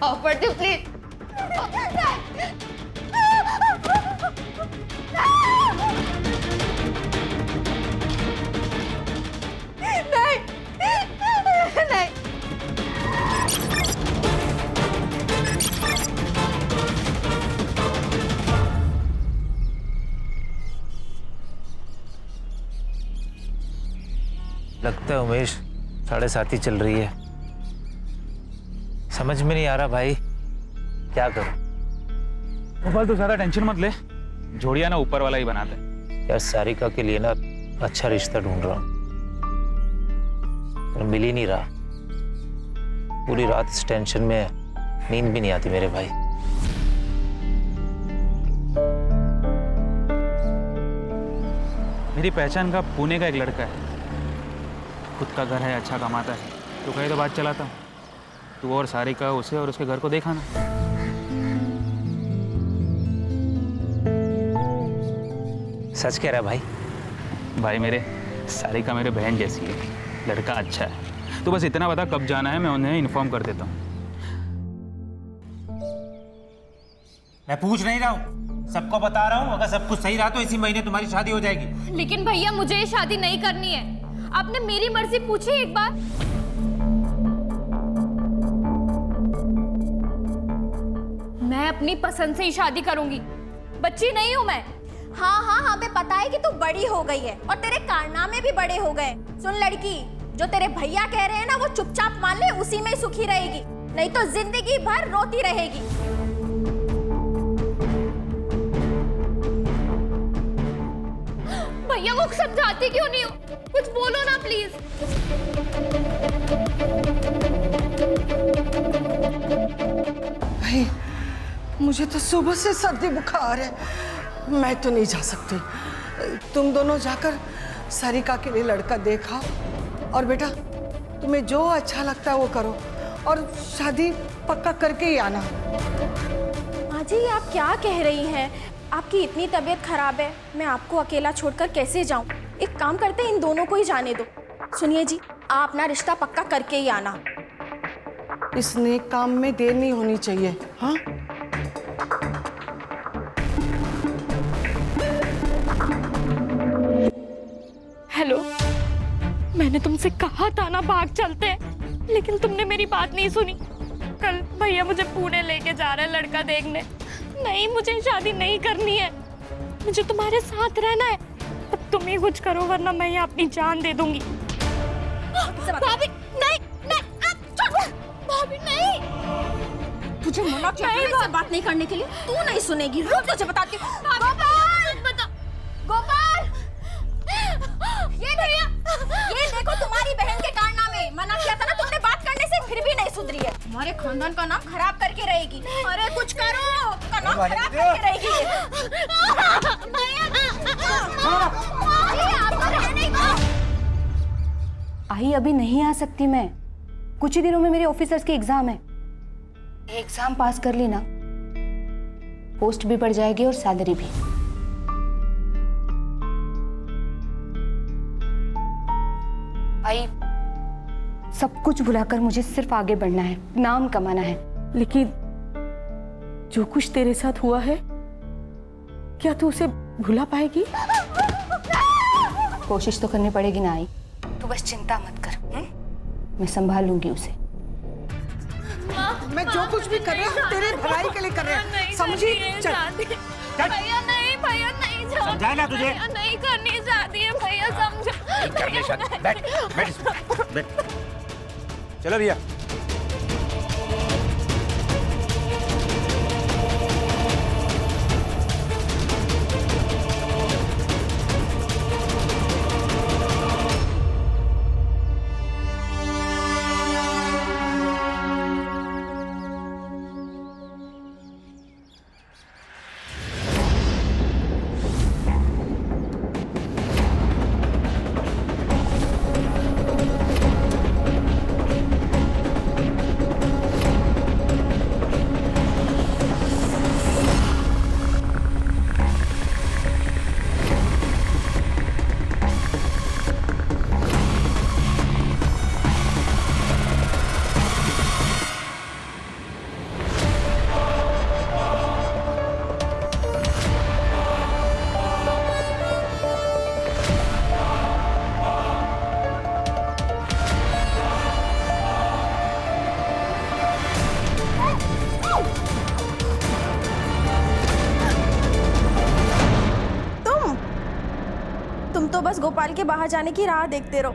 Of करती हूँ please. नहीं नहीं। लगता है उमेश 7:30 ही चल रही है। समझ में नहीं आ रहा भाई, क्या करूं? गोपाल, तू ज्यादा टेंशन मत ले, जोड़िया ना ऊपर वाला ही बनाते हैं। यार सारिका के लिए ना अच्छा रिश्ता ढूंढ रहा हूं, पर मिल ही नहीं रहा। पूरी रात इस टेंशन में नींद भी नहीं आती मेरे भाई। मेरी पहचान का पुणे का एक लड़का है, खुद का घर है, अच्छा कमाता है। तो कहे तो बात चलाता हूँ, तू और सारिका उसे और उसके घर को देखा ना। सच कह रहा है भाई? भाई मेरे, सारिका मेरे बहन जैसी है, लड़का अच्छा है। तो बस इतना बता कब जाना है, मैं उन्हें इन्फॉर्म कर देता हूँ। मैं पूछ नहीं रहा हूँ, सबको बता रहा हूँ। अगर सब कुछ सही रहा तो इसी महीने तुम्हारी शादी हो जाएगी। लेकिन भैया मुझे ये शादी नहीं करनी है। आपने मेरी मर्जी पूछी एक बार? मैं अपनी पसंद से ही शादी करूंगी, बच्ची नहीं हूं मैं। हाँ हाँ, हमें पता है कि तू बड़ी हो गई है और तेरे कारनामे भी बड़े हो गए। सुन लड़की, जो तेरे भैया कह रहे हैं ना, वो चुपचाप मान ले, उसी में सुखी रहेगी, नहीं तो जिंदगी भर रोती रहेगी। भैया वो समझाती क्यों नहीं हो? कुछ बोलो ना प्लीज। भाई मुझे तो सुबह से सर्दी बुखार है, मैं तो नहीं जा सकती। तुम दोनों जाकर सारिका के लिए लड़का देखा, और बेटा तुम्हें जो अच्छा लगता है वो करो, और शादी पक्का करके ही आना। माँ जी, आप क्या कह रही हैं? आपकी इतनी तबीयत खराब है, मैं आपको अकेला छोड़कर कैसे जाऊं? एक काम करते हैं, इन दोनों को ही जाने दो। सुनिए जी, आप अपना रिश्ता पक्का करके ही आना। इस नेक काम में देर नहीं होनी चाहिए। हाँ, हेलो, मैंने तुमसे कहा था ना भाग चलते हैं, लेकिन तुमने मेरी बात नहीं सुनी। कल भैया मुझे पुणे लेके जा रहे हैं लड़का देखने। नहीं, मुझे शादी नहीं करनी है, मुझे तुम्हारे साथ रहना है। अब तुम ही कुछ करो वरना मैं यहाँ अपनी जान दे दूंगी। भाभी नहीं नहीं, भाभी नहीं। तुझे मना किया था इससे बात नहीं करने के लिए, तू नहीं सुनेगी। रुक, तुझे बताती हूँ। गोपाल, गोपाल, ये देखो तुम्हारी बहन के कारनामे। मना किया था ना तुमने बात करने से, फिर भी नहीं सुधरी है। हमारे खानदान का नाम खराब करके रहेगी। अरे कुछ करो, का नाम खराब करके रहेगी। आई अभी नहीं आ सकती मैं, कुछ ही दिनों में मेरे ऑफिसर्स के एग्जाम है। एग्जाम पास कर ली ना, पोस्ट भी बढ़ जाएगी और सैलरी भी। आई सब कुछ भुलाकर मुझे सिर्फ आगे बढ़ना है, नाम कमाना है। लेकिन जो कुछ तेरे साथ हुआ है, क्या तू उसे भुला पाएगी? कोशिश तो करनी पड़ेगी ना आई, तू बस चिंता मत कर, मैं संभाल लूंगी उसे। मैं जो कुछ भी कर रहा हूँ तेरे भलाई के लिए कर रहा हूँ, समझी? चल भैया नहीं, भैया नहीं, समझाया ना तुझे? नहीं करनी चाहती है भैया, समझो। बैठ बैठ। चलो भैया। बस गोपाल के बाहर जाने की राह देखते रहो।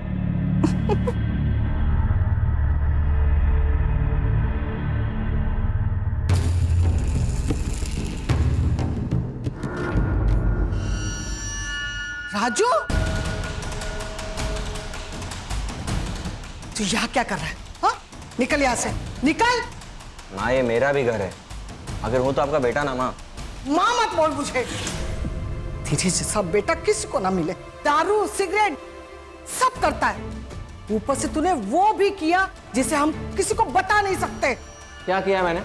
राजू, तू यहाँ क्या कर रहा है? हाँ? निकल यहाँ से, निकल। माँ ये मेरा भी घर है, अगर हूँ तो आपका बेटा ना माँ। माँ मत बोल मुझे। तेरे जैसा बेटा किसी को ना मिले। दारू सिगरेट सब करता है, ऊपर से तूने वो भी किया जिसे हम किसी को बता नहीं सकते। क्या किया मैंने?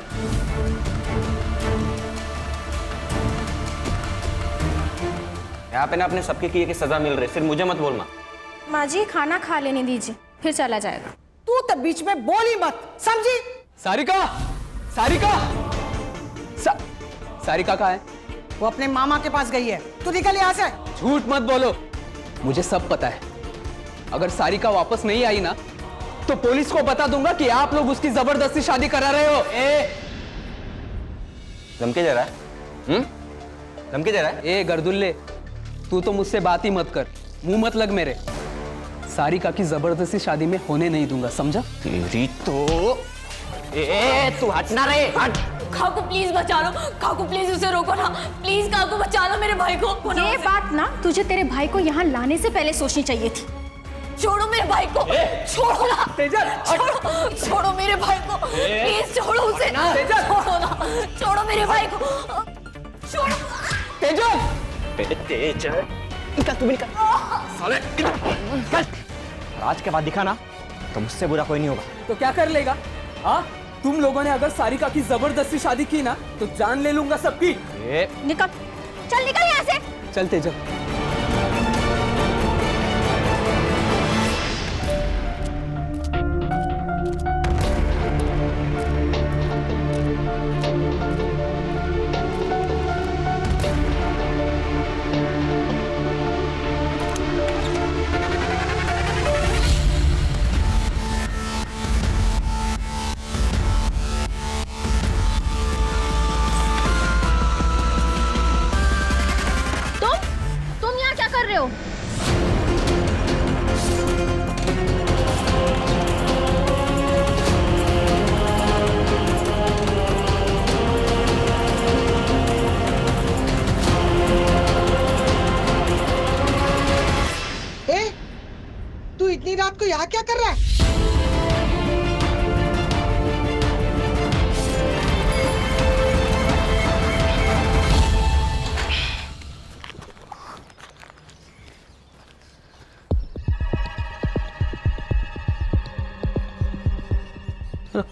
यहाँ पे ना अपने सबके किए की सजा मिल रही, सिर्फ मुझे मत बोलना। माँ जी खाना खा लेने दीजिए, फिर चला जाएगा। तू तो बीच में बोल ही मत, समझी? सारिका, सारिका, सारिका कहाँ है? वो अपने मामा के पास गई है, तू निकल यहाँ से। झूठ मत बोलो, मुझे सब पता है। अगर सारिका वापस नहीं आई ना तो पुलिस को बता दूंगा कि आप लोग उसकी जबरदस्ती शादी करा रहे हो। धमकी दे रहा है? धमकी दे रहा है? ए गर्दुल्ले, तू तो मुझसे बात ही मत कर, मुंह मत लग मेरे। सारिका की जबरदस्ती शादी में होने नहीं दूंगा, समझा? तेरी तो तू हटना रे, हट। काकू प्लीज बचा लो, काकू प्लीज उसे रोको ना, प्लीज काकू बचा लो मेरे भाई को। ये बात ना तुझे तेरे भाई को यहाँ लाने से पहले सोचनी चाहिए थी। छोड़ो मेरे भाई को, छोड़ो ना तेजल, छोड़ो मेरे भाई को, प्लीज छोड़ो उसे, छोड़ो ना, छोड़ो मेरे भाई को, छोड़ो। तेजल निकल, तू भी निकल। साले निकल। आज के बाद दिखा ना तो मुझसे बुरा कोई नहीं होगा। तो क्या कर लेगा? हाँ, तुम लोगों ने अगर सारिका की जबरदस्ती शादी की ना तो जान ले लूंगा सबकी। निकल, चल निकल यहाँ से। चल तेजल। तुम यहाँ क्या कर रहे हो? ए, तू इतनी रात को यहाँ क्या कर रहा है?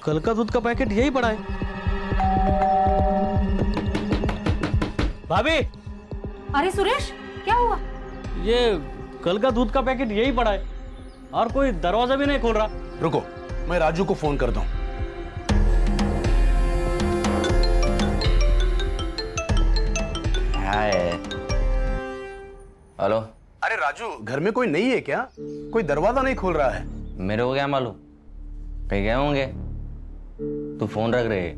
कल का दूध का पैकेट यही पड़ा है। भाभी, अरे सुरेश, क्या हुआ? ये कल का दूध का पैकेट यही पड़ा है और कोई दरवाजा भी नहीं खोल रहा। रुको, मैं राजू को फोन करता हूँ। हेलो। अरे राजू, घर में कोई नहीं है क्या? कोई दरवाजा नहीं खोल रहा है। मेरे को क्या मालूम, कहीं गए होंगे। तू फोन रख रहे।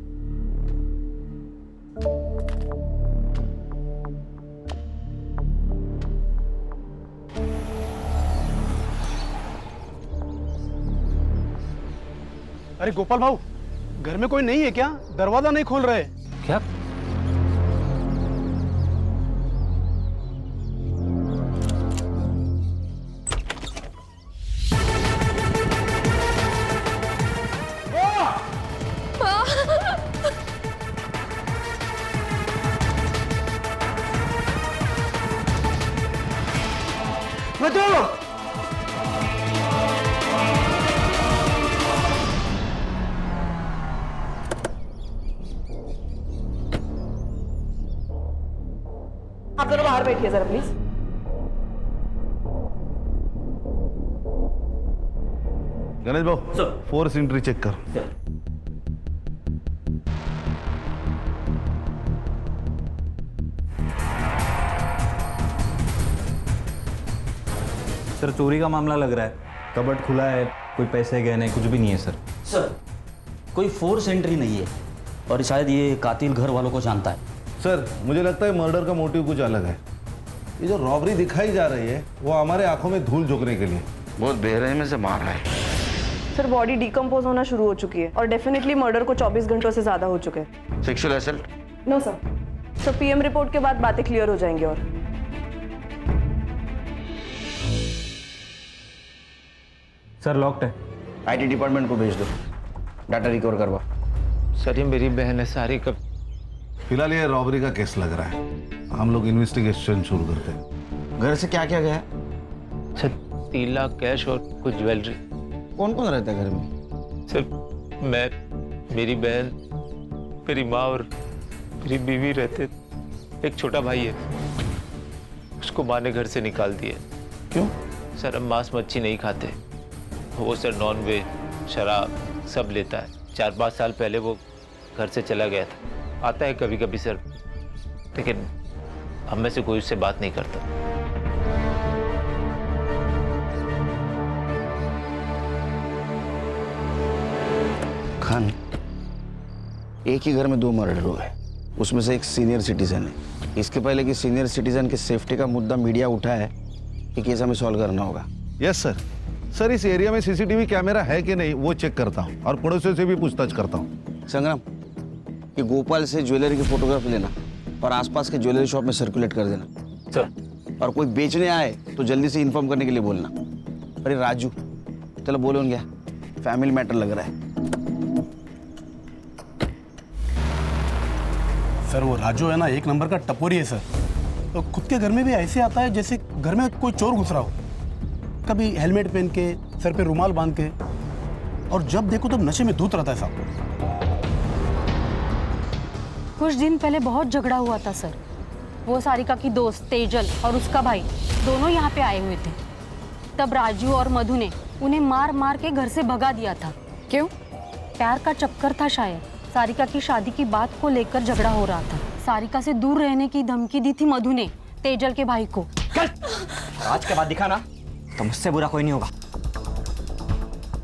अरे गोपाल भाऊ, घर में कोई नहीं है क्या? दरवाजा नहीं खोल रहे। क्या? आप दोनों बाहर बैठिए जरा प्लीज। गणेश भाऊ, फोर्स एंट्री चेक कर। सर चोरी का मामला लग रहा है। कबर्ड खुला है, कोई पैसे गहने कुछ भी नहीं है सर। सर कोई फोर्स एंट्री नहीं है और शायद ये कातिल घर वालों को जानता है। सर मुझे लगता है मर्डर का मोटिव कुछ अलग है। ये जो रॉबरी दिखाई जा रही है वो हमारे आंखों में धूल झोंकने के लिए बहुत बेरहमी से मार रहा है। सर बॉडी डिकम्पोज होना शुरू हो चुकी है और डेफिनेटली मर्डर को 24 घंटों से ज्यादा हो चुके हैं। Sexual assault? No sir. Sir PM report के बाद बातें क्लियर हो जाएंगी। और सर लॉक्ड है। आईटी डिपार्टमेंट को भेज दो, डाटा रिकवर करवा। सर ये मेरी बहन है सारी का। फिलहाल ये रॉबरी का केस लग रहा है, हम लोग इन्वेस्टिगेशन शुरू करते हैं। घर से क्या क्या गया? सर 3 लाख कैश और कुछ ज्वेलरी। कौन कौन रहता है घर में? सर मैं, मेरी बहन, मेरी माँ और मेरी बीवी रहते। एक छोटा भाई है, उसको माँ ने घर से निकाल दिया। क्यों? सर हम मांस मच्छी नहीं खाते। वो सर नॉन वेज, शराब सब लेता है। 4-5 साल पहले वो घर से चला गया था। आता है कभी कभी सर, लेकिन हम में से कोई उससे बात नहीं करता। खान, एक ही घर में 2 मर्डर हुए, उसमें से एक सीनियर सिटीजन है। इसके पहले कि सीनियर सिटीजन की सेफ्टी का मुद्दा मीडिया उठा है, ये केस हमें सॉल्व करना होगा। Yes sir. सर इस एरिया में सीसीटीवी कैमरा है कि नहीं वो चेक करता हूँ और पड़ोसियों से भी पूछताछ करता हूँ। संग्राम, ये गोपाल से ज्वेलरी की फोटोग्राफ लेना और आसपास के ज्वेलरी शॉप में सर्कुलेट कर देना। सर। और कोई बेचने आए तो जल्दी से इन्फॉर्म करने के लिए बोलना। अरे राजू, चलो बोलो क्या, फैमिली मैटर लग रहा है। सर वो राजू है ना, एक नंबर का टपोरी है सर। तो खुद के घर में भी ऐसे आता है जैसे घर में कोई चोर घुस रहा हो। कभी हेलमेट पहन के, सर पे रुमाल बांध के, और जब देखो तब नशे में धूत रहता है साहब। कुछ दिन पहले बहुत झगड़ा हुआ था सर। वो सारिका की दोस्त तेजल और उसका भाई दोनों यहाँ पे आए हुए थे। तब राजू और मधु ने उन्हें मार मार के घर से भगा दिया था। क्यों? प्यार का चक्कर था शायद। सारिका की शादी की बात को लेकर झगड़ा हो रहा था। सारिका से दूर रहने की धमकी दी थी मधु ने तेजल के भाई को। आज के बाद दिखा ना तो मुझसे बुरा कोई नहीं होगा।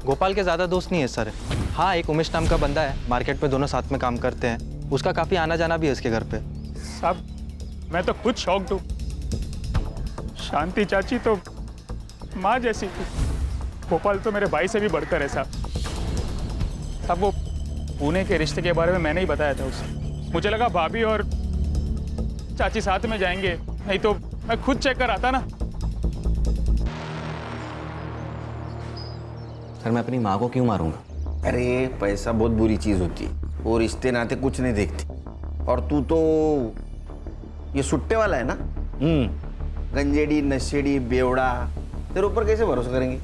गोपाल के ज़्यादा दोस्त नहीं है सर। हाँ, एक उमेश नाम का बंदा है, मार्केट में दोनों साथ में काम करते हैं। उसका काफ़ी आना जाना भी है इसके घर पे। साहब मैं तो खुद शॉक्ड हूँ। शांति चाची तो माँ जैसी थी। गोपाल तो मेरे भाई से भी बढ़कर है साहब। अब वो पुणे के रिश्ते के बारे में मैंने ही बताया था उसे। मुझे लगा भाभी और चाची साथ में जाएंगे, नहीं तो मैं खुद चेक कर आता ना। सर मैं अपनी माँ को क्यों मारूंगा? अरे पैसा बहुत बुरी चीज होती है, वो रिश्ते नाते कुछ नहीं देखती। और तू तो ये सुट्टे वाला है ना। गंजेड़ी, नशेड़ी, बेवड़ा, तेरे ऊपर कैसे भरोसा करेंगे?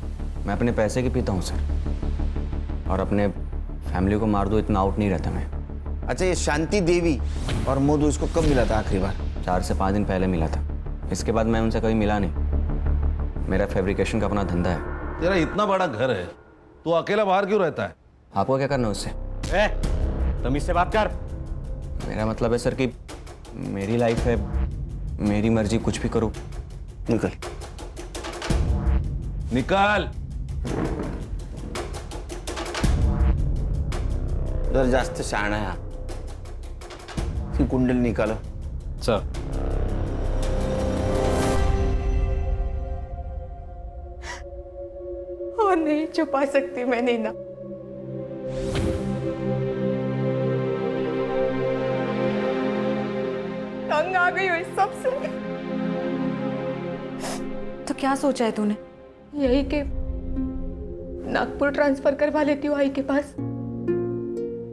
मैं अपने पैसे की पीता हूँ सर, और अपने फैमिली को मार दो इतना आउट नहीं रहता मैं। अच्छा ये शांति देवी और मधु इसको कब मिला था आखिरी बार? 4 से 5 दिन पहले मिला था। इसके बाद मैं उनसे कभी मिला नहीं। मेरा फैब्रिकेशन का अपना धंधा है। तेरा इतना बड़ा घर है, तू अकेला बाहर क्यों रहता है? आपको क्या करना उससे? तमीज से बात कर। मेरा मतलब है सर कि मेरी लाइफ है, मेरी मर्जी, कुछ भी करो। निकल निकाल। जर जास्त शहाणा है ती कुंडली निकालो सर। और नहीं छुपा सकती मैं नीना। तंग आ गई हूँ इस सबसे। तो क्या सोचा है तूने? यही कि नागपुर ट्रांसफर करवा लेती हूँ आई के पास।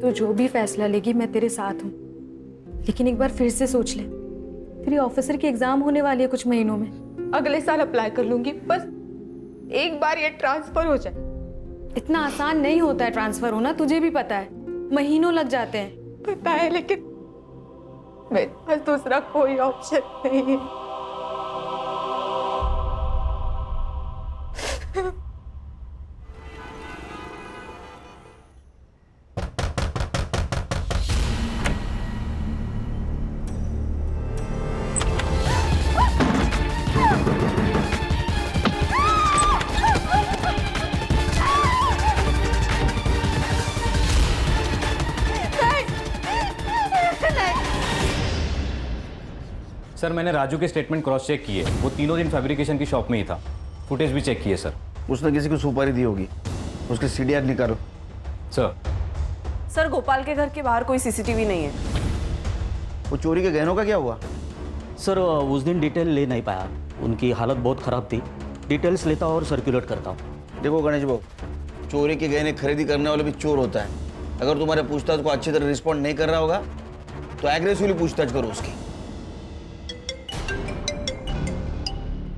तो जो भी फैसला लेगी मैं तेरे साथ हूँ, लेकिन एक बार फिर से सोच ले। तेरी ऑफिसर की एग्जाम होने वाली है कुछ महीनों में। अगले साल अप्लाई कर लूंगी, बस एक बार ये ट्रांसफर हो जाए। इतना आसान नहीं होता है ट्रांसफर होना, तुझे भी पता है। महीनों लग जाते हैं। पता है, लेकिन मेरे पास दूसरा कोई ऑप्शन नहीं है। सर मैंने राजू के स्टेटमेंट क्रॉस चेक किए, वो तीनों दिन फैब्रिकेशन की शॉप में ही था। फुटेज भी चेक किए सर। उसने किसी को सुपारी दी होगी, उसके सीडीआर निकालो। सर गोपाल के घर के बाहर कोई सीसीटीवी नहीं है। वो चोरी के गहनों का क्या हुआ? सर उस दिन डिटेल ले नहीं पाया, उनकी हालत बहुत ख़राब थी। डिटेल्स लेता और सर्कुलेट करता हूँ। देखो गणेश बाबू, चोरी के गहने खरीदी करने वाला भी चोर होता है। अगर तुम्हारे पूछताछ को अच्छी तरह रिस्पॉन्ड नहीं कर रहा होगा तो एग्रेसिवली पूछताछ करो उसकी।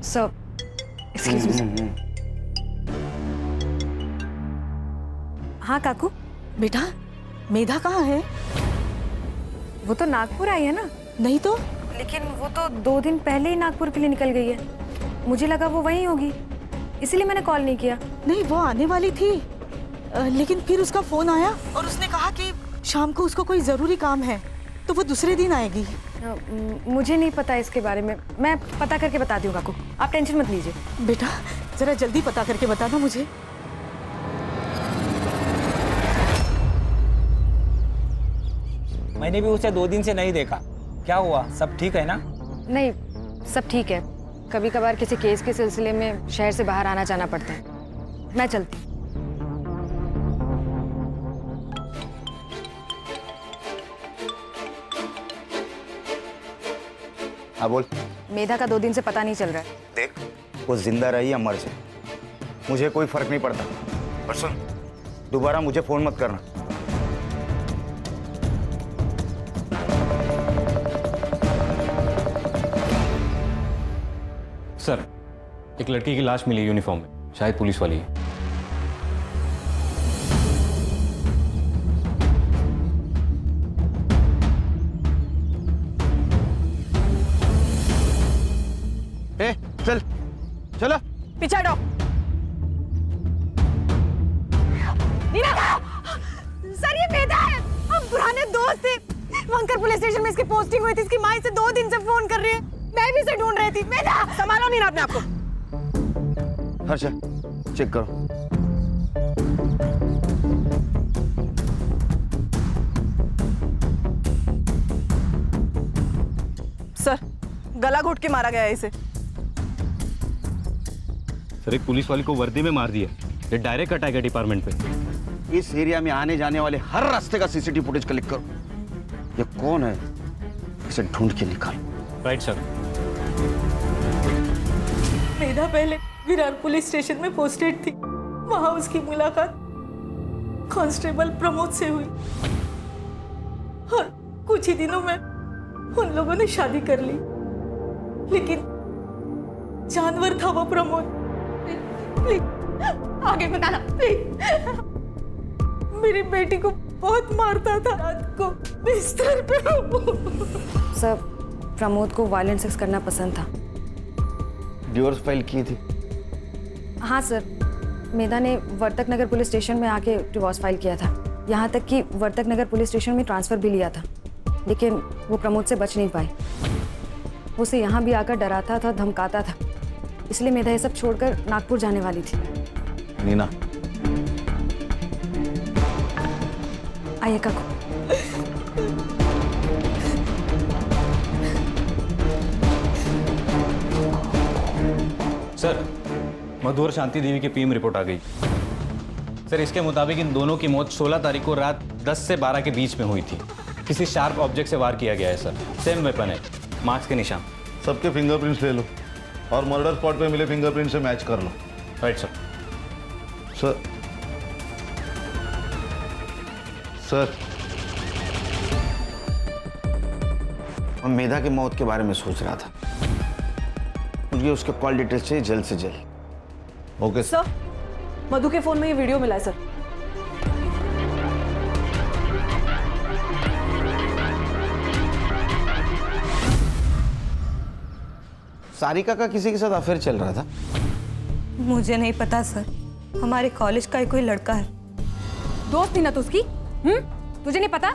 Sir excuse me sir. हाँ काकू। बेटा मेधा कहाँ है? वो तो नागपुर आई है ना। नहीं तो लेकिन वो तो 2 दिन पहले ही नागपुर के लिए निकल गई है। मुझे लगा वो वहीं होगी, इसीलिए मैंने कॉल नहीं किया। नहीं, वो आने वाली थी, लेकिन फिर उसका फोन आया और उसने कहा कि शाम को उसको कोई ज़रूरी काम है, तो वो दूसरे दिन आएगी। मुझे नहीं पता इसके बारे में, मैं पता करके बताती हूँ काकू, आप टेंशन मत लीजिए। बेटा जरा जल्दी पता करके बताना मुझे। मैंने भी उसे 2 दिन से नहीं देखा, क्या हुआ? सब ठीक है ना? नहीं, सब ठीक है। कभी कभार किसी केस के सिलसिले में शहर से बाहर आना जाना पड़ता है। मैं चलती। हाँ बोल। मेधा का 2 दिन से पता नहीं चल रहा है। देख, वो जिंदा रही या मर जाए मुझे कोई फर्क नहीं पड़ता, पर सुन, दोबारा मुझे फोन मत करना। सर एक लड़की की लाश मिली यूनिफॉर्म में, शायद पुलिस वाली है। चल चलो पीछे हटो। सर ये मेधा है, हम पुराने दोस्त थे। वंकर पुलिस स्टेशन में इसकी पोस्टिंग हुई थी। इसकी माँ से 2 दिन से फोन कर रही है, मैं भी इसे ढूंढ रही थी। मेधा संभालो नहीं ना अपने आप को। हर्षा चेक करो। सर गला घोट के मारा गया है इसे। सर एक पुलिस वाली को वर्दी में मार दिया, ये डायरेक्ट अटैक है डिपार्टमेंट पे। इस एरिया में आने जाने वाले हर रास्ते का सीसीटीवी फुटेज कलेक्ट करो। ये कौन है, इसे ढूंढ के निकालो। Right sir. मेधा पहले विरार पुलिस स्टेशन में पोस्टेड थी। वहां उसकी मुलाकात कांस्टेबल प्रमोद से हुई और कुछ ही दिनों में उन लोगों ने शादी कर ली। लेकिन जानवर था वो प्रमोद। प्लीज आगे बताना प्लीज। मेरी बेटी को बहुत मारता था, रात को बिस्तर पे। सर प्रमोद को वायलेंट सेक्स करना पसंद था। डिवोर्स फाइल की थी? हाँ सर, मेधा ने वर्तक नगर पुलिस स्टेशन में आके डिवोर्स फाइल किया था। यहाँ तक कि वर्तक नगर पुलिस स्टेशन में ट्रांसफ़र भी लिया था, लेकिन वो प्रमोद से बच नहीं पाई। वो उसे यहाँ भी आकर डराता था, धमकाता था, इसलिए मेधा ये सब छोड़कर नागपुर जाने वाली थी। नीना आइए काकू। सर मधु और शांति देवी की पीएम रिपोर्ट आ गई। सर इसके मुताबिक इन दोनों की मौत 16 तारीख को रात 10 से 12 के बीच में हुई थी। किसी शार्प ऑब्जेक्ट से वार किया गया है सर। सेम वेपन है, मार्क्स के निशान। सबके फिंगरप्रिंट्स ले लो और मर्डर स्पॉट पे मिले फिंगरप्रिंट से मैच कर लो। Right sir. सर सर मैं मेधा की मौत के बारे में सोच रहा था। मुझे उसके कॉल डिटेल्स चाहिए जल्द से जल्द। ओके सर, मधु के फोन में ये वीडियो मिला है सर। सारिका का किसी के साथ अफेयर चल रहा था? मुझे नहीं पता सर, हमारे कॉलेज का ही कोई लड़का है। दोस्त थी ना तो उसकी? तुझे नहीं पता?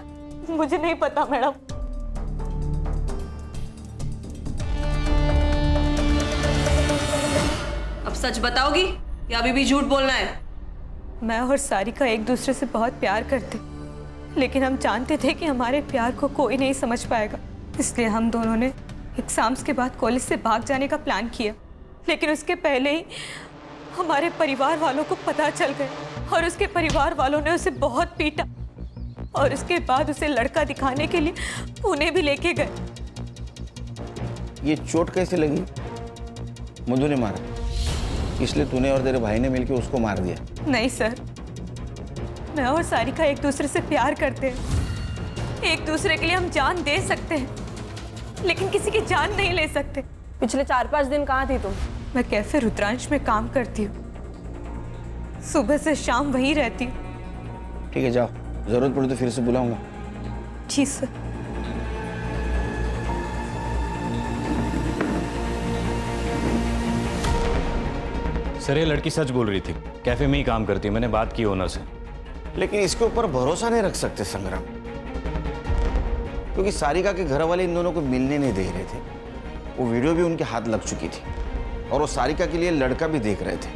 मुझे नहीं पता मैडम। अब सच बताओगी या अभी भी झूठ बोलना है? मैं और सारिका एक दूसरे से बहुत प्यार करते, लेकिन हम जानते थे कि हमारे प्यार को कोई नहीं समझ पाएगा, इसलिए हम दोनों ने एग्जाम्स के बाद कॉलेज से भाग जाने का प्लान किया, लेकिन उसके पहले ही हमारे परिवार वालों को पता चल गया और उसके परिवार वालों ने उसे बहुत पीटा और उसके बाद उसे लड़का दिखाने के लिए पुणे भी लेके गए। ये चोट कैसे लगी? मधु ने मारा, इसलिए तूने और तेरे भाई ने मिलकर उसको मार दिया? नहीं सर, मैं और सारिका एक दूसरे से प्यार करते हैं। एक दूसरे के लिए हम जान दे सकते हैं, लेकिन किसी की जान नहीं ले सकते। पिछले 4-5 दिन कहाँ थी तुम? मैं कैफे रुद्रांश में काम करती हूँ, सुबह से शाम वहीं रहती हूँ। ठीक है, जाओ, जरूरत पड़ी तो फिर से बुलाऊंगा। जी सर। सर ये लड़की सच बोल रही थी, कैफे में ही काम करती है, मैंने बात की ओनर से। लेकिन इसके ऊपर भरोसा नहीं रख सकते संग्राम, क्योंकि सारिका के घर वाले इन दोनों को मिलने नहीं दे रहे थे। वो वीडियो भी उनके हाथ लग चुकी थी और वो सारिका के लिए लड़का भी देख रहे थे।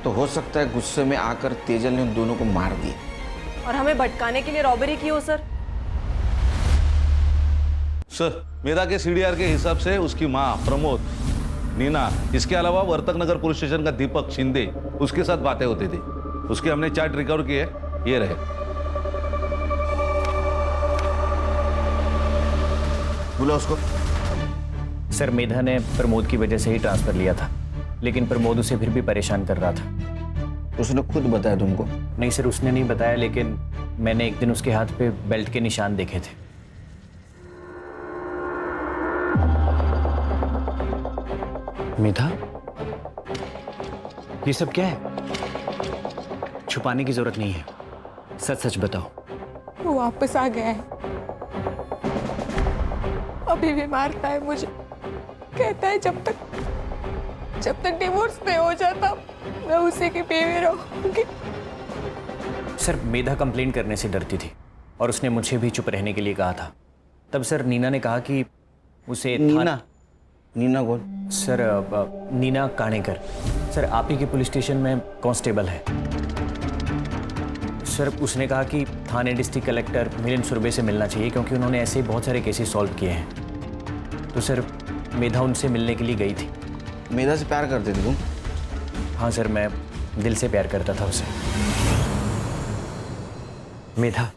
तो हो सकता है गुस्से में आकर तेजल ने उन दोनों को मार दिया और हमें भटकाने के लिए रॉबरी की हो सर। सर, मेधा के सीडीआर के हिसाब से उसकी माँ प्रमोद, नीना, इसके अलावा वर्तक नगर पुलिस स्टेशन का दीपक शिंदे, उसके साथ बातें होती थी। उसके हमने चार्ट रिकवर किए, ये रहे। बोला उसको। सर मेधा ने प्रमोद की वजह से ही ट्रांसफर लिया था, लेकिन प्रमोद उसे फिर भी परेशान कर रहा था। उसने खुद बताया तुमको? नहीं सर, उसने नहीं बताया, लेकिन मैंने एक दिन उसके हाथ पे बेल्ट के निशान देखे थे। मेधा, ये सब क्या है? छुपाने की जरूरत नहीं है, सच सच बताओ। वो वापस आ गया है, अभी भी मारता है मुझे। कहता है जब तक डिवोर्स नहीं हो जाता मैं उसी की बीवी रहूंगी। सर मेधा कंप्लेंट करने से डरती थी और उसने मुझे भी चुप रहने के लिए कहा था। तब सर नीना ने कहा कि उसे नीना कौन? सर नीना काणेकर, सर आप ही के पुलिस स्टेशन में कांस्टेबल है। सर उसने कहा कि थाने डिस्ट्रिक्ट कलेक्टर मिलिंद सुरभे से मिलना चाहिए, क्योंकि उन्होंने ऐसे बहुत सारे केसेस सॉल्व किए हैं। तो सर मेधा उनसे मिलने के लिए गई थी। मेधा से प्यार करते थे तुम? हाँ सर, मैं दिल से प्यार करता था उसे। मेधा,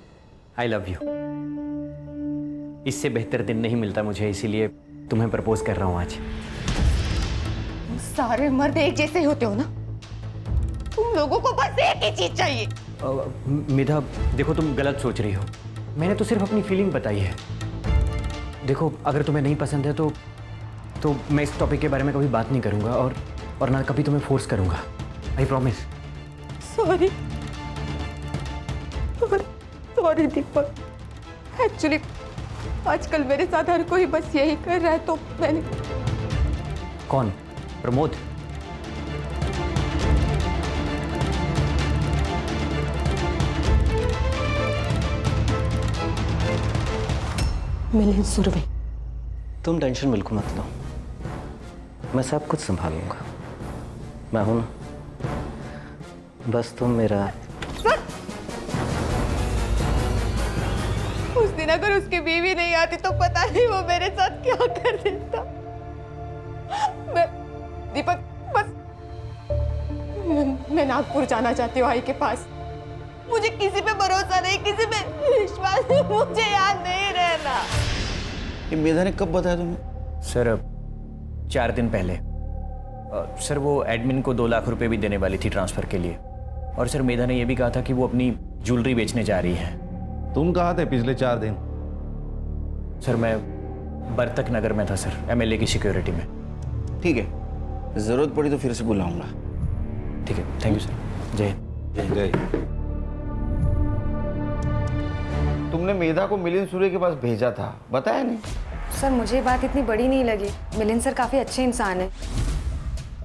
आई लव यू। इससे बेहतर दिन नहीं मिलता मुझे, इसीलिए तुम्हें प्रपोज कर रहा हूँ आज। सारे मर्द एक जैसे ही होते हो ना, तुम लोगों को बस एक ही चीज चाहिए। मेधा देखो, तुम गलत सोच रही हो। मैंने तो सिर्फ अपनी फीलिंग बताई है। देखो अगर तुम्हें नहीं पसंद है तो मैं इस टॉपिक के बारे में कभी बात नहीं करूंगा और ना कभी तुम्हें फोर्स करूंगा। I promise. Sorry Deepak, actually आजकल मेरे साथ हर कोई बस यही कर रहा है, तो मैंने। कौन? प्रमोद? मिलिंद सुरभि। तुम टेंशन बिल्कुल मत लो, मैं सब कुछ संभालूंगा। मैं हूं ना, बस तुम मेरा। उस दिन अगर उसकी बीवी नहीं आती तो पता नहीं वो मेरे साथ क्या कर देता। मैं दीपक बस मैं नागपुर जाना चाहती हूँ आई के पास। मुझे किसी पे भरोसा नहीं, किसी पे विश्वास नहीं, मुझे यहाँ नहीं रहना। ये मेधा ने कब बताया तुम्हें? सर 4 दिन पहले। सर वो एडमिन को 2 लाख रुपए भी देने वाली थी ट्रांसफर के लिए, और सर मेधा ने यह भी कहा था कि वो अपनी ज्वेलरी बेचने जा रही है। तुम कहाँ थे पिछले 4 दिन? सर मैं बर्तक नगर में था सर, MLA की सिक्योरिटी में। ठीक है, जरूरत पड़ी तो फिर से बुलाऊंगा। ठीक है, थैंक यू सर। जय जय। तुमने मेधा को मिलिंद सुरभि के पास भेजा था, बताया नहीं? सर मुझे ये बात इतनी बड़ी नहीं लगी। मिलिंद सर काफ़ी अच्छे इंसान हैं।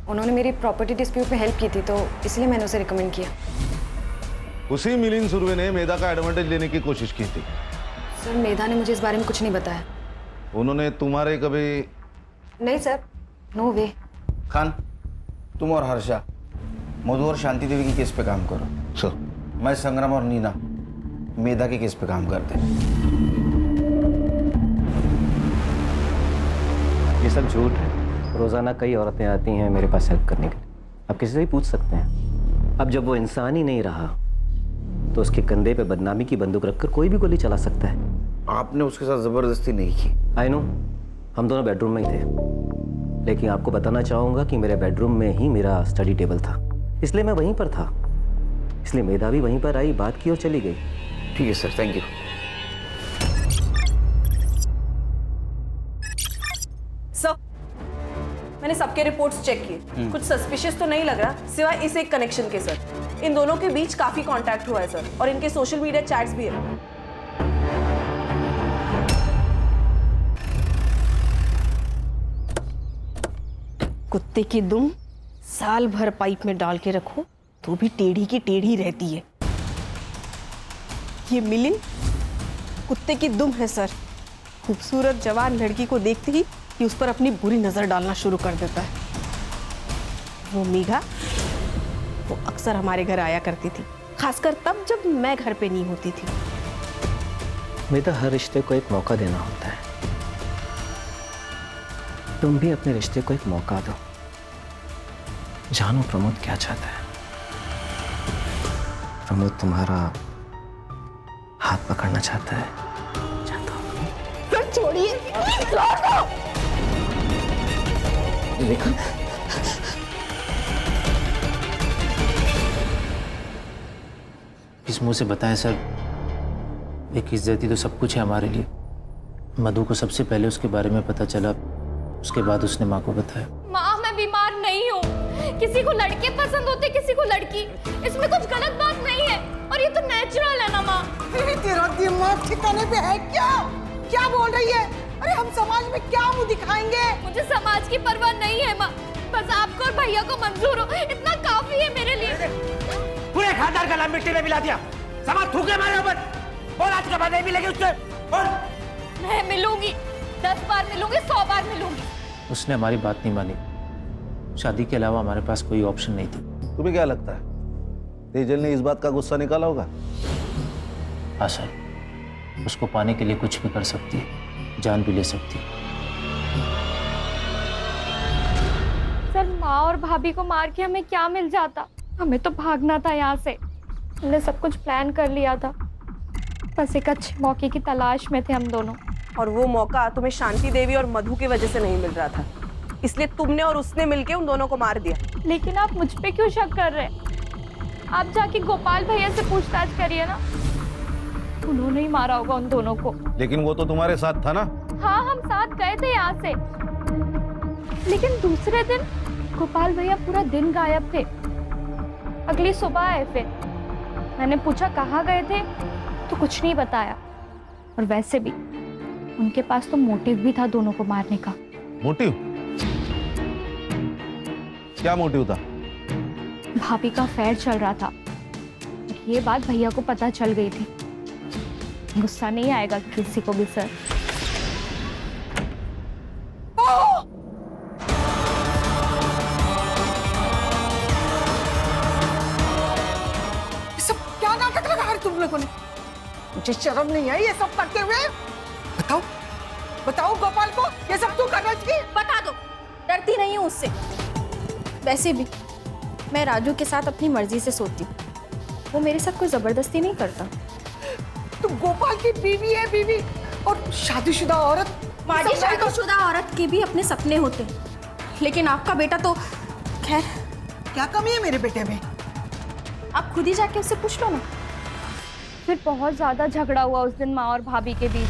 उन्होंने मेरी प्रॉपर्टी डिस्प्यूट में हेल्प की थी, तो इसलिए मैंने उसे रिकमेंड किया। उसी मिलिंद सुरभि ने मेधा का एडवांटेज लेने की कोशिश की थी। सर मेधा ने मुझे इस बारे में कुछ नहीं बताया। उन्होंने तुम्हारे कभी? नहीं सर, नो वे। खान, तुम और हर्षा मधु और शांति देवी की केस पे काम करो। सर। मैं संग्राम और नीना मेधा के केस पे काम करते हैं। ये सब झूठ है। रोज़ाना कई औरतें आती हैं मेरे पास हेल्प करने के लिए। आप किसी से भी पूछ सकते हैं। अब जब वो इंसान ही नहीं रहा तो उसके कंधे पे बदनामी की बंदूक रखकर कोई भी गोली चला सकता है। आपने उसके साथ जबरदस्ती नहीं की। आई नो, हम दोनों बेडरूम में ही थे, लेकिन आपको बताना चाहूँगा कि मेरे बेडरूम में ही मेरा स्टडी टेबल था, इसलिए मैं वहीं पर था। इसलिए मेधा भी वहीं पर आई, बात की और चली गई। ठीक है सर, थैंक यू। सर, मैंने सबके रिपोर्ट्स चेक किए, कुछ सस्पिशियस तो नहीं लग रहा सिवाय इस एक कनेक्शन के। सर, इन दोनों के बीच काफी कांटेक्ट हुआ है सर, और इनके सोशल मीडिया चैट्स भी है। कुत्ते की दुम साल भर पाइप में डाल के रखो तो भी टेढ़ी की टेढ़ी रहती है। ये मिलिंद कुत्ते की दुम है सर। खूबसूरत जवान लड़की को देखते ही ये उस पर अपनी बुरी नजर डालना शुरू कर देता है। वो मेघा, वो अक्सर हमारे घर आया करती थी, खासकर तब जब मैं घर पे नहीं होती थी। मेधा, हर रिश्ते को एक मौका देना होता है। तुम भी अपने रिश्ते को एक मौका दो। जानो प्रमोद क्या चाहता है। प्रमोद तुम्हारा हाथ पकड़ना चाहता है। सर छोड़िए, देखो, किस मुंह से बताएं सर, एक इज्जती तो सब कुछ है हमारे लिए। मधु को सबसे पहले उसके बारे में पता चला, उसके बाद उसने माँ को बताया। माँ, मैं बीमार नहीं हूँ। किसी को लड़के पसंद होते, किसी को लड़की। इसमें कुछ गलत बात नहीं है, और ये तो नेचुरल है ना माँ। तेरा दिमाग ठिकाने पे है क्या? क्या बोल रही है? अरे हम समाज में क्या मुंह दिखाएंगे? मुझे समाज की परवाह नहीं है माँ, बस आपको और भैया को मंजूर हो, इतना काफी है मेरे लिए। पूरे खानदान का नाम मिट्टी में मिला दिया। समाज थूके मारे ऊपर। बोल आज के बाद नहीं मिलेगी उससे। बोल। मैं मिलूंगी, 10 बार मिलूंगी, 100 बार मिलूंगी। उसने हमारी बात नहीं मानी। शादी के अलावा हमारे पास कोई ऑप्शन नहीं थी। तुम्हें क्या लगता है तेजल ने इस बात का गुस्सा निकाला होगा? हाँ सर, उसको पाने के लिए कुछ भी कर सकती है, जान भी ले सकती है। सर, माँ और भाभी को मार के हमें क्या मिल जाता? हमें तो भागना था यहाँ से। हमने सब कुछ प्लान कर लिया था, बस एक अच्छे मौके की तलाश में थे हम दोनों। और वो मौका तुम्हें शांति देवी और मधु की वजह से नहीं मिल रहा था, इसलिए तुमने और उसने मिलके उन दोनों को मार दिया। लेकिन आप मुझ पे क्यों शक कर रहे हैं? आप जाके गोपाल भैया से पूछताछ करिए ना, उन्होंने ही मारा होगा उन दोनों को। लेकिन वो तो तुम्हारे साथ था ना? हाँ, हम साथ गए थे यहाँ से, लेकिन दूसरे दिन गोपाल भैया पूरा दिन गायब थे। अगली सुबह आए, फिर मैंने पूछा कहाँ गए थे, तो कुछ नहीं बताया। और वैसे भी उनके पास तो मोटिव भी था दोनों को मारने का। मोटिव? क्या मोटिव था? भाभी का अफेयर चल रहा था, ये बात भैया को पता चल गई थी। गुस्सा नहीं आएगा किसी को भी सर। सब क्या नाटक लगा है तुम लोगों ने? मुझे शर्म नहीं आई ये सब करते हुए? बताओ बताओ गोपाल को ये सब तू कर रही थी? बता दो, डरती नहीं हूँ उससे। वैसे भी मैं राजू के साथ अपनी मर्जी से सोती हूँ, वो मेरे साथ कोई जबरदस्ती नहीं करता। तुम गोपाल की बीवी है, बीवी और शादीशुदा औरत। माजी, शादीशुदा औरत के भी अपने सपने होते हैं, लेकिन आपका बेटा तो खैर। क्या कमी है मेरे बेटे में? आप खुद ही जाके उससे पूछ लो ना। फिर बहुत ज्यादा झगड़ा हुआ उस दिन माँ और भाभी के बीच,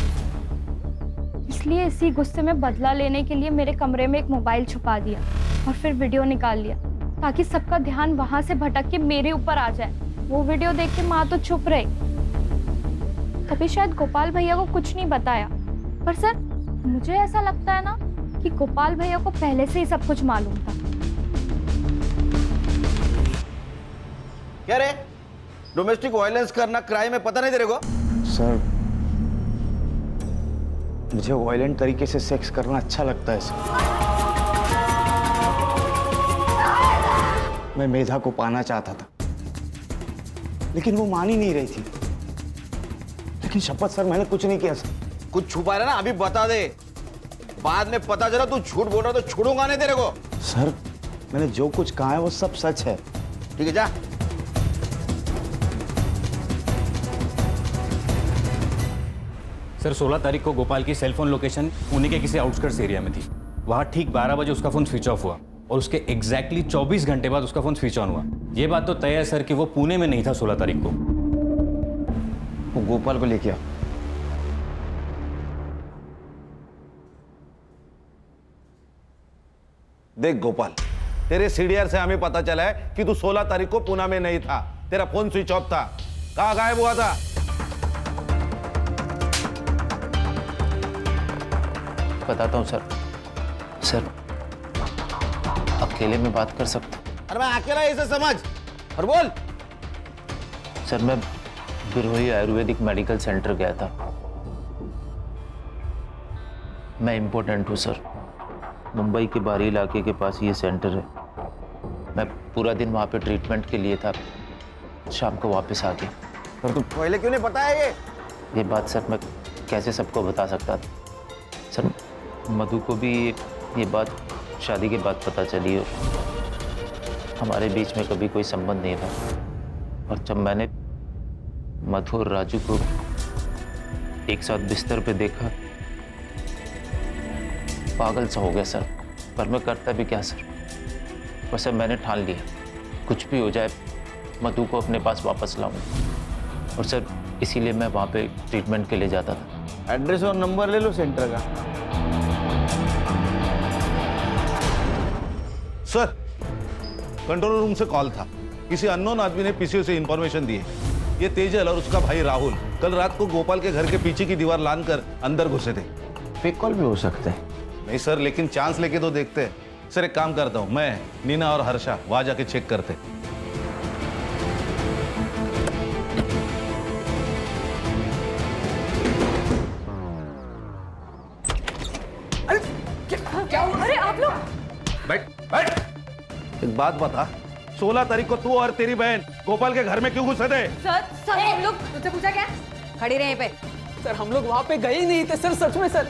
इसलिए इसी गुस्से में बदला लेने के लिए मेरे कमरे में एक मोबाइल छुपा दिया और फिर वीडियो निकाल लिया, ताकि सबका ध्यान वहां से भटक के मेरे ऊपर आ जाए। वो वीडियो देख के माँ तो चुप रही, तभी शायद गोपाल भैया को कुछ नहीं बताया। पर सर, मुझे ऐसा लगता है ना कि गोपाल भैया को पहले से ही सब कुछ मालूम था। क्या रे, डोमेस्टिक वायलेंस करना क्राइम है, पता नहीं तेरे को? सर, मुझे वायलेंट तरीके से सेक्स करना अच्छा लगता है सर। मैं मेधा को पाना चाहता था, लेकिन वो मान ही नहीं रही थी। लेकिन शपथ सर, मैंने कुछ नहीं किया सर। कुछ छुपा रहा ना, अभी बता दे। बाद में पता चला तू झूठ बोल रहा तो छोड़ूंगा नहीं तेरे को। सर मैंने जो कुछ कहा है वो सब सच है। ठीक है, जा। सर 16 तारीख को गोपाल की सेलफोन लोकेशन पुणे के किसी आउटस्कर्ट्स एरिया में थी। वहाँ ठीक 12 बजे उसका फ़ोन स्विच ऑफ हुआ और उसके एग्जैक्टली 24 घंटे बाद उसका फ़ोन स्विच ऑन हुआ। ये बात तो तय है सर कि वो पुणे में नहीं था 16 तारीख को। वो गोपाल को लेके आ। देख गोपाल, तेरे सीडीआर से हमें पता चला है कि तू 16 तारीख को पुणे में नहीं था, तेरा फोन स्विच ऑफ था। कहाँ गायब हुआ था? बताता हूँ सर। सर अकेले में बात कर सकता हूँ? अरे मैं अकेला इसे समझ और बोल। सर मैं बिरोही आयुर्वेदिक मेडिकल सेंटर गया था। मैं इम्पोर्टेंट हूँ सर। मुंबई के बाहरी इलाके के पास ये सेंटर है। मैं पूरा दिन वहाँ पे ट्रीटमेंट के लिए था, शाम को वापस आ गया। पर तू पहले क्यों नहीं बताया ये बात सर मैं कैसे सबको बता सकता था? सर मधु को भी ये बात शादी के बाद पता चली और हमारे बीच में कभी कोई संबंध नहीं था। और जब मैंने मधु और राजू को एक साथ बिस्तर पे देखा, पागल सा हो गया सर। पर मैं करता भी क्या सर? वैसे मैंने ठान लिया, कुछ भी हो जाए मधु को अपने पास वापस लाऊंगा। और सर इसीलिए मैं वहाँ पे ट्रीटमेंट के लिए जाता था। एड्रेस और नंबर ले लो सेंटर का। सर कंट्रोल रूम से कॉल था, किसी अननोन आदमी ने पीसीओ से इंफॉर्मेशन दी है। ये तेजल और उसका भाई राहुल कल रात को गोपाल के घर के पीछे की दीवार लांघकर अंदर घुसे थे। फेक कॉल भी हो सकते हैं। नहीं सर, लेकिन चांस लेके तो देखते हैं। सर एक काम करता हूँ, मैं नीना और हर्षा वहां जाके चेक करते। क्या हुआ? अरे आप लोग बैठ बैठ। एक बात बता, 16 तारीख को तू और तेरी बहन गोपाल के घर में क्यों घुसे थे? सर हम लोग तुझसे पूछा क्या? खड़ी रहे पे। सर हम लोग वहां पे गए ही नहीं थे सर, सच में सर।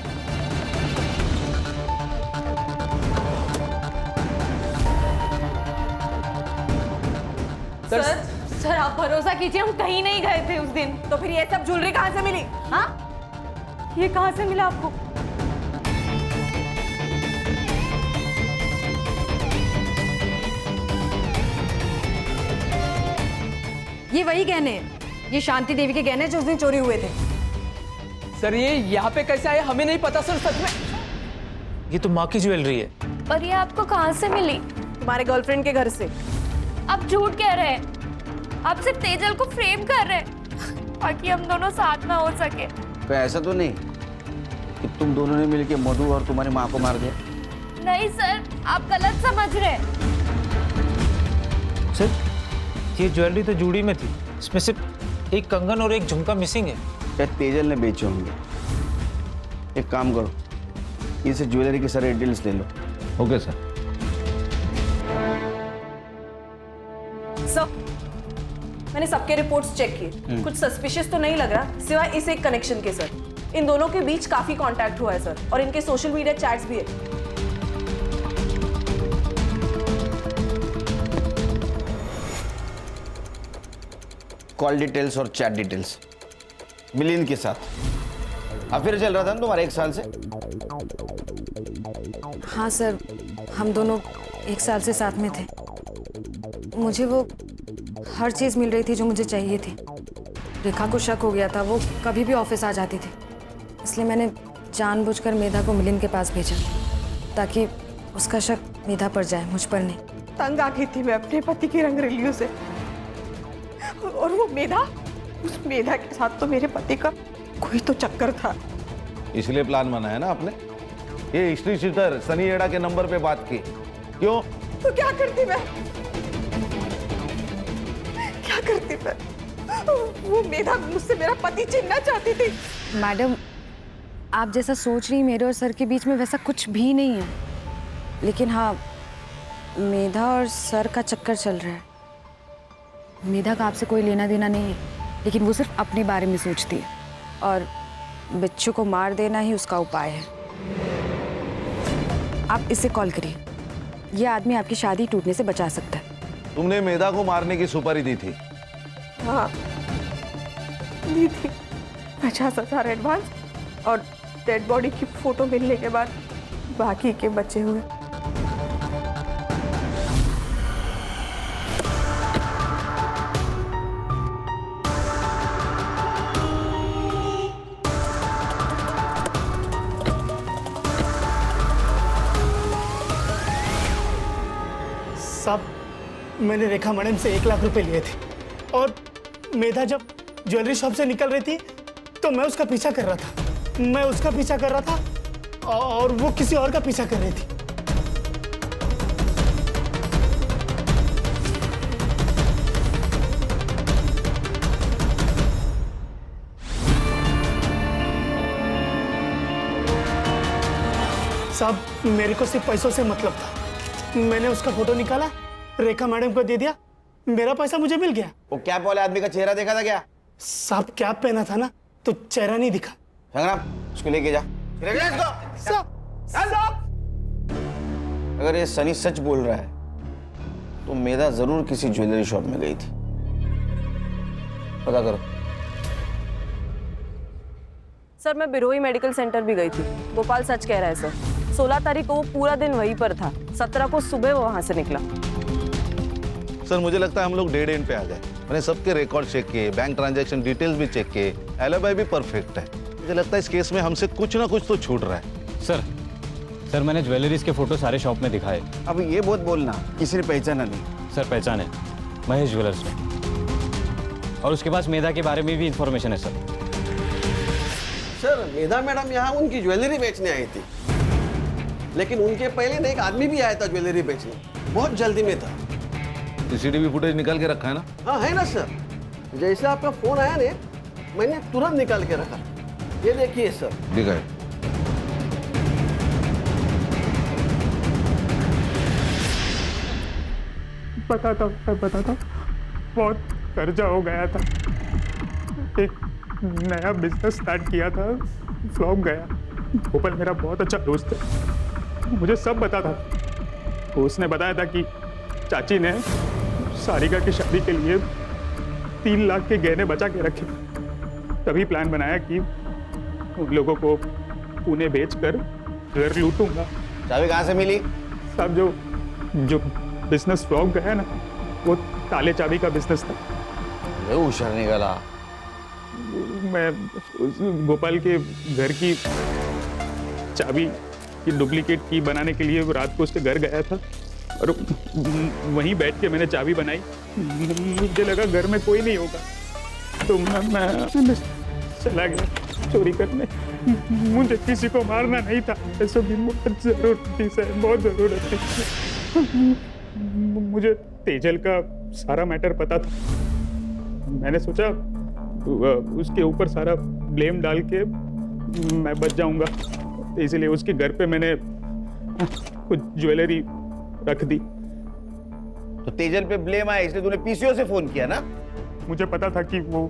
सर आप भरोसा कीजिए, हम कहीं नहीं गए थे उस दिन। तो फिर ये सब ज्वेलरी कहाँ से मिली? हाँ, ये कहाँ से मिला आपको? ये वही गहने हैं, ये शांति देवी के गहने जो उस दिन चोरी हुए थे। सर ये यहाँ पे कैसे आए हमें नहीं पता सर, सच में। ये तो माँ की ज्वेलरी है। और ये आपको कहाँ से मिली? तुम्हारे गर्लफ्रेंड के घर से। आप झूठ कह रहे हैं। आप सिर्फ तेजल को फ्रेम कर रहे हैं ताकि हम दोनों साथ ना हो सके। तो ऐसा तो नहीं कि तुम दोनों ने मिलकर मधु और तुम्हारी माँ को मार दिया? नहीं सर, आप गलत समझ रहे हैं। सर ये ज्वेलरी तो जूड़ी में थी, इसमें सिर्फ एक कंगन और एक झुमका मिसिंग है। क्या तेजल ने बेचे होंगे? एक काम करो, इसे ज्वेलरी के सारे डिटेल्स ले लो। Okay sir. सर मैंने सबके रिपोर्ट्स चेक किए, कुछ सस्पिशियस तो नहीं लग रहा सिवाय इस एक कनेक्शन के। सर इन दोनों के बीच काफी कांटेक्ट हुआ है सर, और इनके सोशल मीडिया चैट्स भी है। कॉल डिटेल्स और चैट डिटेल्स मिलिंद के साथ अफेयर चल रहा था ना तुम्हारा 1 साल से? हाँ सर, हम दोनों 1 साल से साथ में थे। मुझे वो हर चीज़ मिल रही थी जो मुझे चाहिए थी। रेखा को शक हो गया था, वो कभी भी ऑफिस आ जाती थी, इसलिए मैंने जानबूझकर मेधा को मिलिंद के पास भेजा ताकि उसका शक मेधा पर जाए, मुझ पर नहीं। तंग आ गई थी मैं अपने पति की रंगरेलियों से, और वो मेधा, उस मेधा के साथ तो मेरे पति का कोई तो चक्कर था। इसलिए प्लान बनाया ना आपने। ये हिस्ट्री शीटर सनी एड़ा के नंबर पे बात की क्यों? तो क्या करती मैं, क्या करती मैं? वो मेधा मुझसे मेरा पति छीनना चाहती थी। मैडम आप जैसा सोच रही, मेरे और सर के बीच में वैसा कुछ भी नहीं है। लेकिन हाँ, मेधा और सर का चक्कर चल रहा है। मेधा का आपसे कोई लेना देना नहीं है, लेकिन वो सिर्फ अपने बारे में सोचती है और बिच्छू को मार देना ही उसका उपाय है। आप इससे कॉल करिए। यह आदमी आपकी शादी टूटने से बचा सकता है। तुमने मेधा को मारने की सुपारी दी थी? हाँ दी थी, 50,000 एडवांस और डेड बॉडी की फोटो मिलने के बाद बाकी के बचे हुए। साहब, मैंने रेखा मैडम से 1 लाख रुपए लिए थे और मेधा जब ज्वेलरी शॉप से निकल रही थी तो मैं उसका पीछा कर रहा था। मैं उसका पीछा कर रहा था और वो किसी और का पीछा कर रही थी। साहब, मेरे को सिर्फ पैसों से मतलब था। मैंने उसका फोटो निकाला, रेखा मैडम को दे दिया, मेरा पैसा मुझे मिल गया। वो कैप वाले आदमी का चेहरा देखा था क्या? साहब, कैप पहना था ना तो चेहरा नहीं दिखा। संग्राम, उसको लेके जा। लेके जा इसको। साहब, अगर ये सनी सच बोल रहा है तो मेधा जरूर किसी ज्वेलरी शॉप में गई थी। पता करो। सर, मैं बिरोही मेडिकल सेंटर भी गई थी। गोपाल सच कह रहा है सर। 16 तारीख को वो पूरा दिन वहीं पर था। 17 को सुबह वो वहां से निकला। सर मुझे लगता है हम लोग डेड एंड पे आ गए। मैंने सबके रिकॉर्ड चेक किए, बैंक ट्रांजैक्शन डिटेल्स भी चेक किए, एलिबाई भी परफेक्ट है। मुझे लगता है इस केस में हमसे कुछ ना कुछ तो छूट रहा है। सर मैंने ज्वेलरीज के फोटो सारे शॉप में दिखाए। अब ये बहुत बोलना, किसी ने पहचाना नहीं। सर पहचाने, महेश ज्वेलर्स में, और उसके पास मेधा के बारे में भी इंफॉर्मेशन है सर। सर, मेधा मैडम यहाँ उनकी ज्वेलरी बेचने आई थी, लेकिन उनके पहले ना एक आदमी भी आया था ज्वेलरी बेचने, बहुत जल्दी में था। सीसीटीवी फुटेज निकाल के रखा है ना? हाँ है ना सर, जैसे आपका फोन आया ने मैंने तुरंत निकाल के रखा। ये देखिए सर। दिखाए। बताता बहुत कर्जा हो गया था। एक नया बिजनेस स्टार्ट किया था, फ्लॉप गया। गोपाल मेरा बहुत अच्छा दोस्त है, मुझे सब बता था। उसने बताया था कि चाची ने सारिका की शादी के लिए 3 लाख के गहने बचा के रखे। तभी प्लान बनाया कि उन लोगों को पुणे बेचकर घर लूटूंगा। चाबी कहाँ से मिली? साहब, जो बिजनेस फ्लॉप गया ना, वो ताले चाबी का बिजनेस था। होशियार निकला। मैं उस गोपाल के घर की चाबी की डुप्लीकेट की बनाने के लिए रात को उसके घर गया था और वहीं बैठ के मैंने चाबी बनाई। मुझे लगा घर में कोई नहीं होगा तो मैं चला गया चोरी करने। मुझे किसी को मारना नहीं था, पैसों की बहुत जरूरत थी सर, बहुत जरूरत थी। मुझे तेजल का सारा मैटर पता था। मैंने सोचा उसके ऊपर सारा ब्लेम डाल के मैं बच जाऊंगा, इसलिए उसके घर पे मैंने कुछ ज्वेलरी रख दी। तो तेजल पे ब्लेम आया इसलिए तूने पीसीओ से फोन किया ना? मुझे पता था कि वो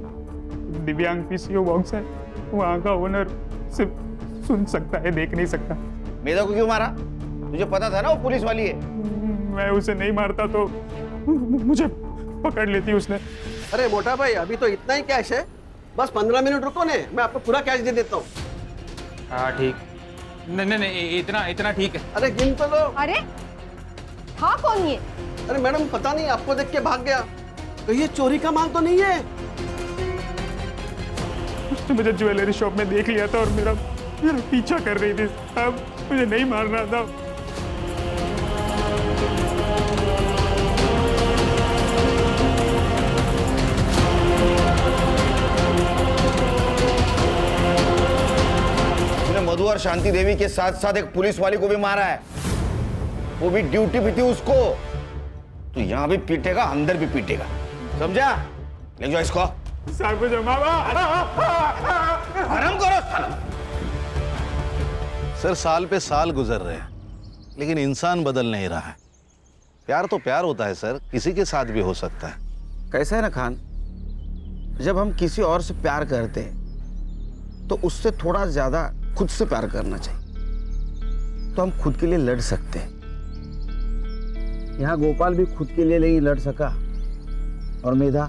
दिव्यांग पीसीओ बॉक्स है, वहाँ का ओनर सिर्फ सुन सकता है, देख नहीं सकता। मेधा को क्यों मारा? तुझे पता था ना वो पुलिस वाली है। मैं उसे नहीं मारता तो मुझे पकड़ लेती उसने। अरे मोटा भाई, अभी तो इतना ही कैश है, बस 15 मिनट रुको ने, मैं आपको पूरा कैश दे देता हूँ। हाँ ठीक। नहीं, इतना ठीक है। अरे गिन तो लो। अरे हाँ, कौन ये? अरे मैडम, पता नहीं, आपको देख के भाग गया। तो ये चोरी का माल तो नहीं है? उसने मुझे ज्वेलरी शॉप में देख लिया था और मेरा पीछा कर रही थी। अब मुझे नहीं मारना था। मधु और शांति देवी के साथ साथ एक पुलिस वाली को भी मारा है, वो भी ड्यूटी पे थी उसको। तो यहां भी पीटेगा, अंदर भी पीटेगा, समझा? ले जाओ इसको। आराम करो। सर साल पे साल गुजर रहे हैं लेकिन इंसान बदल नहीं रहा है। प्यार तो प्यार होता है सर, किसी के साथ भी हो सकता है। कैसा है ना खान, जब हम किसी और से प्यार करते हैं तो उससे थोड़ा ज्यादा खुद से प्यार करना चाहिए। तो हम खुद के लिए लड़ सकते हैं। यहाँ गोपाल भी खुद के लिए नहीं लड़ सका, और मेधा,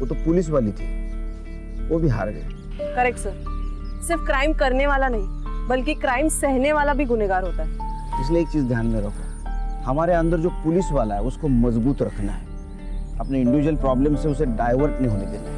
वो तो पुलिस वाली थी, वो भी हार गई। करेक्ट सर, सिर्फ क्राइम करने वाला नहीं बल्कि क्राइम सहने वाला भी गुनहगार होता है। इसलिए एक चीज ध्यान में रखो, हमारे अंदर जो पुलिस वाला है उसको मजबूत रखना है, अपने इंडिविजुअल प्रॉब्लम से उसे डाइवर्ट नहीं होने देना है।